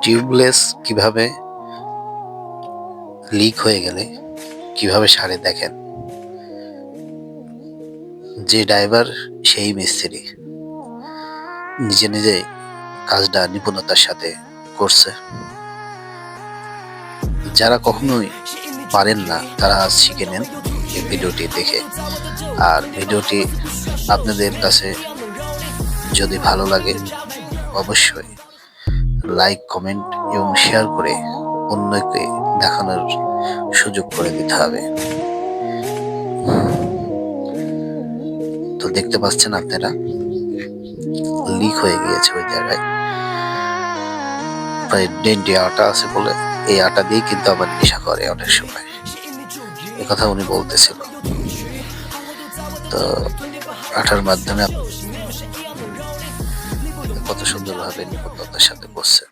Tubeless কিভাবে leak হয়ে গেলে কিভাবে সারে দেখেন। যে ড্রাইভার সেই মিস্ত্রি নিজে নিজে কাজটা নিপুণতার সাথে করছে। যারা কখনোই পারেন না তারা আজ শিখে নেন এই ভিডিওটি দেখে। আর ভিডিওটি আপনাদের কাছে যদি ভালো লাগে অবশ্যই লাইক, কমেন্ট এবং শেয়ার করে অন্যকে দেখানোর সুযোগ করে দিতে হবে। তো দেখতে পাচ্ছেন আপনারা লিক হয়ে গিয়েছে ওই জায়গায়। প্রায় ডেন্টে আটা আছে বলে এই আটা দিয়ে কিন্তু আবার নেশা করে অনেক সময়, এ কথা উনি বলতেছিল। তো আঠার মাধ্যমে কত সুন্দরভাবে নিপুণতার সাথে করছে।